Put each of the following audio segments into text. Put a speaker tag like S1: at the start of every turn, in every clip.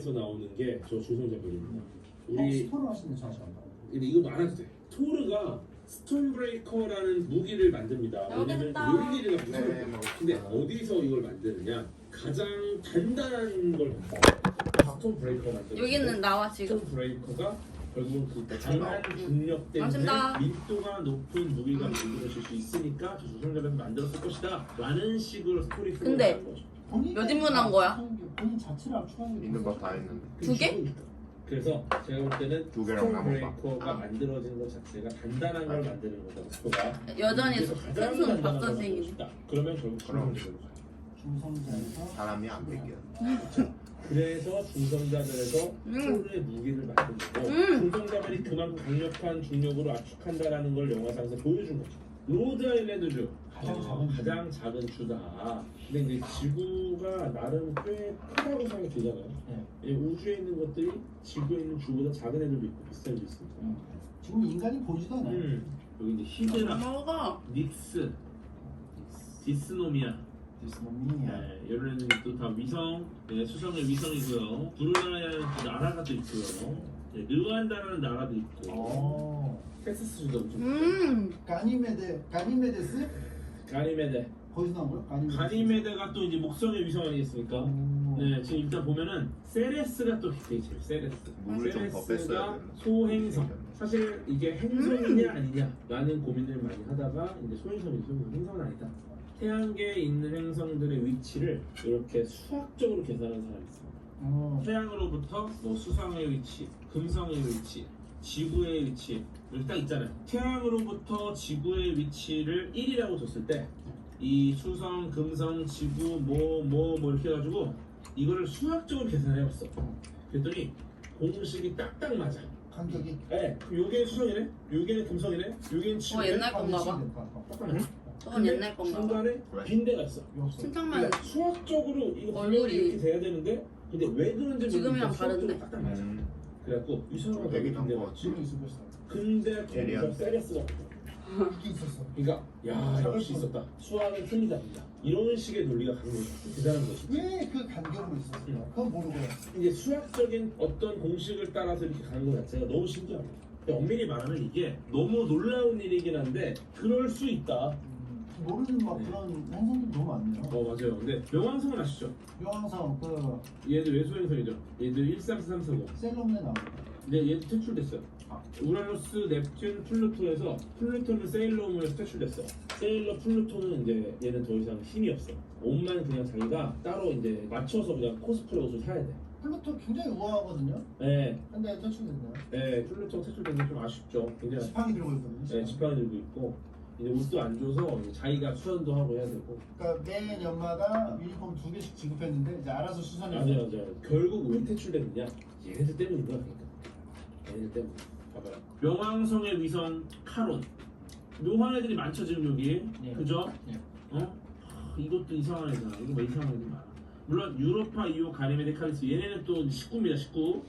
S1: 무기에서 나오는 게 저 주성자별입니다.
S2: 우리 스토르 하시는 잘 아시나요?
S1: 이거 말해도 돼. 토르가 스톤브레이커라는 무기를 만듭니다. 왜냐면 요리기가 무서워요. 근데 어디서 이걸 만드느냐? 가장 단단한 걸 스톤브레이커 만드는.
S3: 여기는 나와 지금.
S1: 스톤브레이커가 결국은 그 강한 중력 때문에 밀도가 높은 무기가 만들어질 수 있으니까 저 조선자들은 만들었을 것이다 라는 식으로 스토리 플레이를 한 거죠.
S3: 몇 인분 한 거야?
S2: 본인 자체를 압축한
S4: 있는 거 다 했는데.
S3: 두 개?
S1: 그래서 제가 볼 때는
S4: 두 개랑
S1: 스톤브레이커가 만들어지는 것 자체가 단단한 걸 만드는 거다. 스토가
S3: 여전히
S1: 가장
S3: 손
S1: 단단한 걸
S3: 박사생이네.
S1: 만들고 싶다. 그러면 결국 그런 걸로 가요.
S2: 중성자에서
S4: 사람이 안 되게.
S1: 그래서 중성자들에서 토르의 무기를 만든 거고 중성자들이 그만큼 강력한 중력으로 압축한다라는 걸 영화상에서 보여준 거죠. 로드 아일랜드주 가장 작은 주다. 근데 이제 지구가 나름 꽤 크다고 생각이 들잖아요. 네. 우주에 있는 것들이 지구에 있는 주보다 작은 애들도 있고 비슷한 애도 있습니다.
S2: 지금 인간이 보지도 않아요.
S1: 여기 이제 히드라,
S3: 먹어.
S1: 닉스, 디스노미아,
S2: 디스노미아.
S1: 네, 이런 또 다 위성, 네, 수성의 위성이고요. 브루나이라는 나라가 또 있고요. 네, 르완다라는 나라도 있고. 텍사스주도 좀.
S2: 가니메데스?
S1: 가니메데.
S2: 거기서 나온 거야?
S1: 가니메데가 또 이제 목성의 위성 아니겠습니까? 네, 지금 일단 보면은 세레스가 또 되게 재밌어요. 세레스.
S4: 물을 좀 더 뺐어야
S1: 세레스가
S4: 되나?
S1: 소행성. 사실 이게 행성이냐 아니냐라는 고민을 많이 하다가 이제 소행성이 행성은 아니다. 태양계에 있는 행성들의 위치를 이렇게 수학적으로 계산하는 사람이 있습니다. 태양으로부터 뭐 수성의 위치, 금성의 위치, 지구의 위치 이렇게 딱 있잖아요. 태양으로부터 지구의 위치를 1이라고 줬을 때 이 수성, 금성, 지구 뭐 이렇게 해가지고 이거를 수학적으로 계산해봤어. 그랬더니 공식이 딱딱 맞아.
S2: 간격이?
S1: 네, 요게 수성이네, 요게는 금성이네, 요게는 지구네.
S3: 옛날 건가 봐.
S1: 딱딱 맞아.
S3: 저건 옛날 건가 봐.
S1: 중간에 빈대가 있어.
S3: 신청만
S1: 그러니까 수학적으로 이거
S3: 얼굴이
S1: 이렇게 돼야 되는데 근데 왜 그런지
S3: 지금이랑
S1: 모르겠어. 수학적으로
S3: 다른데?
S1: 딱딱 맞아. 그래갖고 이상하게
S4: 되게
S1: 빈대가
S4: 좋은 거
S1: 있지.
S2: 있을 것이다.
S1: 근데
S4: 예리한.
S1: 거기서 세레스가
S2: 이게 있었어.
S1: 그러니까 야 역시 있었다. 수학은 틀리다. 이런 식의 논리가 가는 거지. 대단한 거지.
S2: 왜 그 간격으로 있었어요? 그건 모르고.
S1: 이제 수학적인 어떤 공식을 따라서 이렇게 가는 것 자체가 너무 신기합니다. 근데 엄밀히 말하면 이게 너무 놀라운 일이긴 한데 그럴 수 있다.
S2: 모르는 막 그런 행성들이 너무 많네요.
S1: 맞아요. 근데 명왕성은 아시죠?
S2: 명왕성
S1: 얘들 외소행성이죠. 얘들 13440.
S2: 셀럽네 나오고.
S1: 근데 얘도 퇴출됐어요. 우라노스, 넵튠, 플루토에서 플루토는 세일러문에서 퇴출됐어. 세일러 플루토는 이제 얘는 더 이상 힘이 없어. 옷만 그냥 자기가 따로 이제 맞춰서 그냥 코스프레 옷을 사야 돼.
S2: 플루토 굉장히 우아하거든요.
S1: 네,
S2: 근데 퇴출됐네요.
S1: 네, 플루토가 퇴출된 게 좀 아쉽죠. 굉장히.
S2: 지팡이 들고 있거든요.
S1: 네, 지팡이 들고 있고 이제 옷도 안 줘서 이제 자기가 수선도 하고 해야 되고.
S2: 그러니까 매 연마다 유니폼 2개씩 지급했는데 이제 알아서 수선해서.
S1: 맞아요. 결국 왜 퇴출됐느냐? 얘네들 때문인 거야. 그러니까. 얘네들 때문에. 봐봐요. 명왕성의 위성 카론. 묘한 애들이 많죠 지금 여기.
S2: 네.
S1: 그죠?
S2: 네.
S1: 이것도 이상한 애잖아. 이거 뭐 이상한 애들 많아. 물론 유로파, 이오, 가니메데, 칼리스 얘네는 또 19입니다. 19.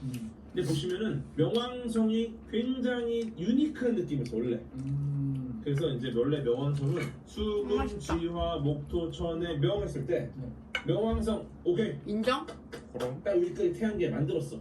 S1: 근데 보시면은 명왕성이 굉장히 유니크한 느낌이 있어 원래. 그래서 이제 원래 명왕성은 수금, 지화, 목토, 천에 명했을 때 명왕성 오케이
S3: 인정?
S1: 딱 여기까지 태양계 만들었어.